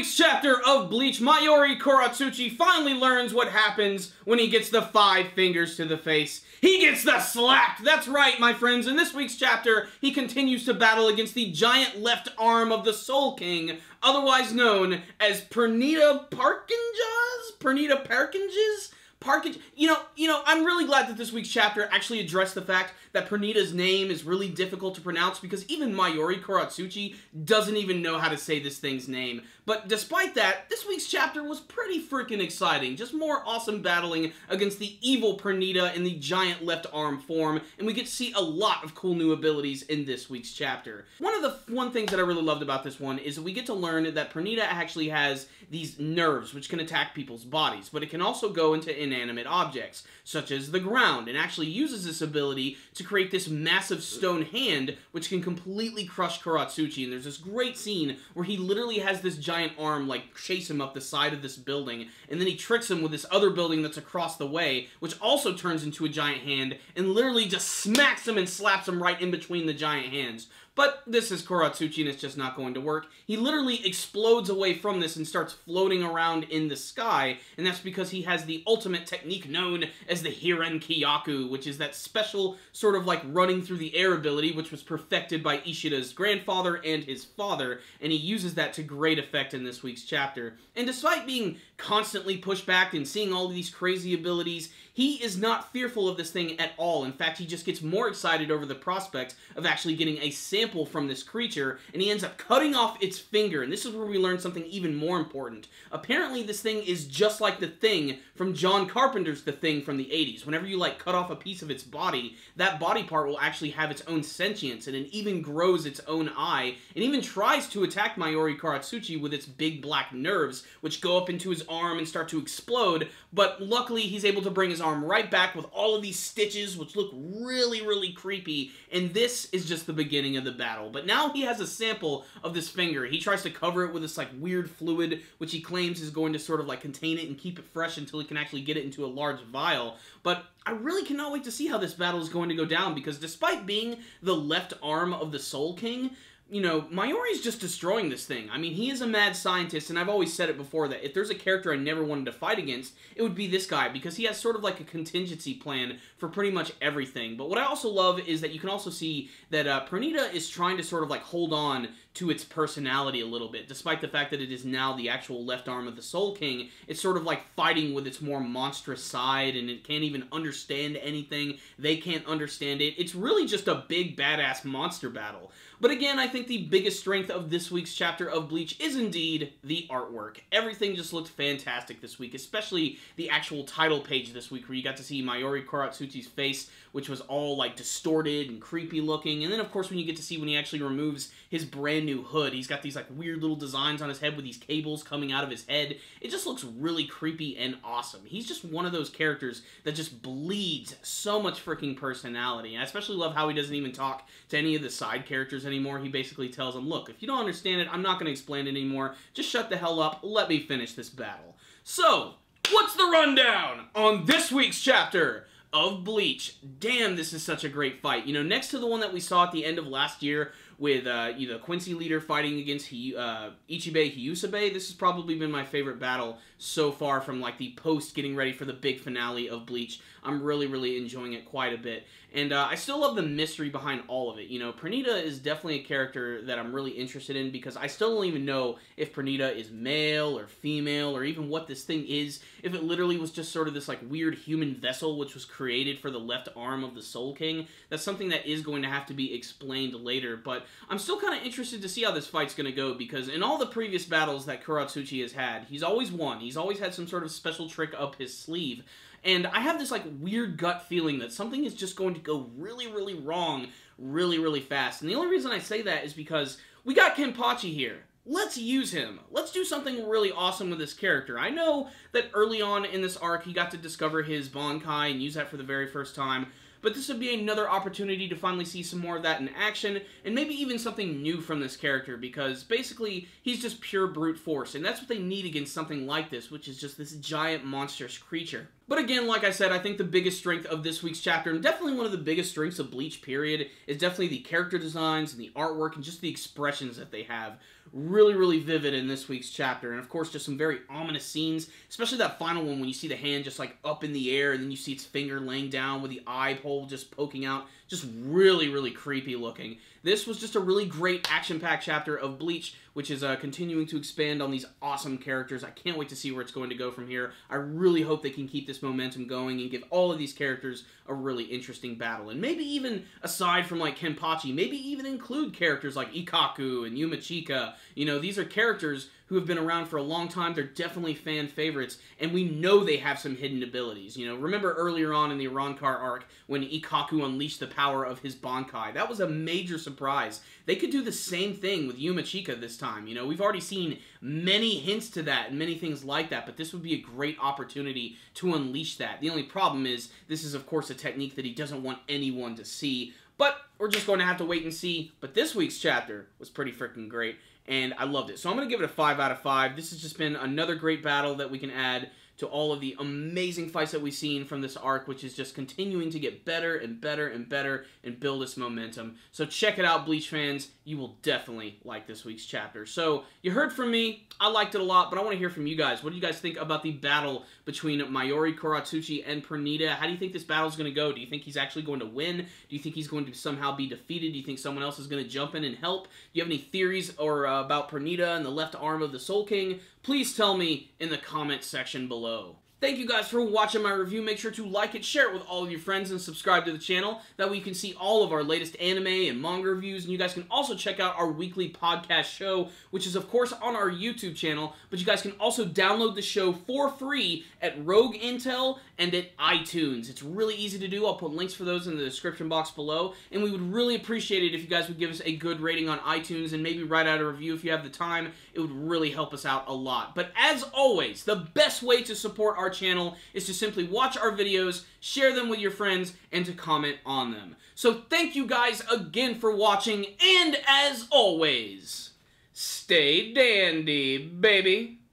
week's chapter of Bleach, Mayuri Kurotsuchi finally learns what happens when he gets the 5 fingers to the face. He gets the slap! That's right, my friends. In this week's chapter, he continues to battle against the giant left arm of the Soul King, otherwise known as Pernita Parkinjas? Pernita Parkinjas? You know, I'm really glad that this week's chapter actually addressed the fact that Pernita's name is really difficult to pronounce because even Mayuri Kurotsuchi doesn't even know how to say this thing's name. But despite that, this week's chapter was pretty freaking exciting. Just more awesome battling against the evil Pernita in the giant left arm form, and we get to see a lot of cool new abilities in this week's chapter. One things that I really loved about this one is that we get to learn that Pernita actually has these nerves which can attack people's bodies, but it can also go into inanimate objects, such as the ground, and actually uses this ability to create this massive stone hand which can completely crush Kurotsuchi. And there's this great scene where he literally has this giant arm like chase him up the side of this building, and then he tricks him with this other building that's across the way, which also turns into a giant hand, and literally just smacks him and slaps him right in between the giant hands. But this is Kurotsuchi and it's just not going to work. He literally explodes away from this and starts floating around in the sky, and that's because he has the ultimate technique known as the Hiren Kyaku, which is that special sort of like running through the air ability which was perfected by Ishida's grandfather and his father, and he uses that to great effect in this week's chapter. And despite being constantly pushed back and seeing all of these crazy abilities, he is not fearful of this thing at all. In fact, he just gets more excited over the prospect of actually getting a sample from this creature, and he ends up cutting off its finger, and this is where we learn something even more important. Apparently, this thing is just like the Thing from John Carpenter's The Thing from the 80s. Whenever you, like, cut off a piece of its body, that body part will actually have its own sentience, and it even grows its own eye, and even tries to attack Mayuri Kurotsuchi with its big black nerves, which go up into his arm and start to explode, but luckily he's able to bring his arm right back with all of these stitches, which look really, really creepy, and this is just the beginning of the battle. But now he has a sample of this finger. He tries to cover it with this, like, weird fluid, which he claims is going to sort of, like, contain it and keep it fresh until he can actually get it into a large vial. But I really cannot wait to see how this battle is going to go down, because despite being the left arm of the Soul King, you know, Mayuri's just destroying this thing. I mean, he is a mad scientist, and I've always said it before that if there's a character I never wanted to fight against, it would be this guy, because he has sort of like a contingency plan for pretty much everything. But what I also love is that you can also see that Pernita is trying to sort of like hold on to its personality a little bit. Despite the fact that it is now the actual left arm of the Soul King, it's sort of like fighting with its more monstrous side, and it can't even understand anything. They can't understand it. It's really just a big badass monster battle. But again, I think the biggest strength of this week's chapter of Bleach is indeed the artwork. Everything just looked fantastic this week, especially the actual title page this week, where you got to see Mayuri Kurotsuchi's face, which was all like distorted and creepy looking. And then of course when you get to see when he actually removes his brand new hood, he's got these like weird little designs on his head with these cables coming out of his head. It just looks really creepy and awesome. He's just one of those characters that just bleeds so much freaking personality. And I especially love how he doesn't even talk to any of the side characters anymore. He basically tells them, look, if you don't understand it, I'm not going to explain it anymore. Just shut the hell up. Let me finish this battle. So, what's the rundown on this week's chapter of Bleach? Damn, this is such a great fight. You know, next to the one that we saw at the end of last year with the Quincy leader fighting against Ichibei Hyusabe, this has probably been my favorite battle so far from like the post getting ready for the big finale of Bleach. I'm really, really enjoying it quite a bit. And I still love the mystery behind all of it. You know, Pernita is definitely a character that I'm really interested in, because I still don't even know if Pernita is male or female, or even what this thing is. If it literally was just sort of this like weird human vessel which was created for the left arm of the Soul King. That's something that is going to have to be explained later, but I'm still kind of interested to see how this fight's going to go, because in all the previous battles that Kurotsuchi has had, he's always won. He's always had some sort of special trick up his sleeve. And I have this like weird gut feeling that something is just going to go really, really wrong really, really fast. And the only reason I say that is because we got Kenpachi here. Let's use him. Let's do something really awesome with this character. I know that early on in this arc, he got to discover his Bankai and use that for the very first time, but this would be another opportunity to finally see some more of that in action, and maybe even something new from this character, because basically, he's just pure brute force, and that's what they need against something like this, which is just this giant monstrous creature. But again, like I said, I think the biggest strength of this week's chapter, and definitely one of the biggest strengths of Bleach period, is definitely the character designs and the artwork and just the expressions that they have. Really, really vivid in this week's chapter. And of course, just some very ominous scenes, especially that final one when you see the hand just like up in the air and then you see its finger laying down with the eye hole just poking out. Just really, really creepy looking. This was just a really great action-packed chapter of Bleach, which is continuing to expand on these awesome characters. I can't wait to see where it's going to go from here. I really hope they can keep this momentum going and give all of these characters a really interesting battle. And maybe even, aside from like Kenpachi, maybe even include characters like Ikkaku and Yumachika. You know, these are characters who have been around for a long time. They're definitely fan favorites, and we know they have some hidden abilities. You know, remember earlier on in the Arrancar arc when Ikkaku unleashed the power of his Bankai? That was a major surprise. They could do the same thing with Yumachika this time. You know, we've already seen many hints to that and many things like that, but this would be a great opportunity to unleash that. The only problem is, this is of course a technique that he doesn't want anyone to see, but we're just going to have to wait and see. But this week's chapter was pretty freaking great, and I loved it. So I'm going to give it a 5 out of 5. This has just been another great battle that we can add to all of the amazing fights that we've seen from this arc, which is just continuing to get better and better and better and build its momentum. So check it out, Bleach fans. You will definitely like this week's chapter. So you heard from me. I liked it a lot, but I want to hear from you guys. What do you guys think about the battle between Mayuri Kurotsuchi and Pernita? How do you think this battle is going to go? Do you think he's actually going to win? Do you think he's going to somehow be defeated? Do you think someone else is going to jump in and help? Do you have any theories or about Pernita and the left arm of the Soul King? Please tell me in the comment section below. Thank you guys for watching my review. Make sure to like it, share it with all of your friends, and subscribe to the channel. That way you can see all of our latest anime and manga reviews. And you guys can also check out our weekly podcast show, which is of course on our YouTube channel. But you guys can also download the show for free at Rogue Intel and at iTunes. It's really easy to do. I'll put links for those in the description box below. And we would really appreciate it if you guys would give us a good rating on iTunes and maybe write out a review if you have the time. It would really help us out a lot. But as always, the best way to support our channel is to simply watch our videos, share them with your friends, and to comment on them. So thank you guys again for watching, and as always, stay dandy, baby.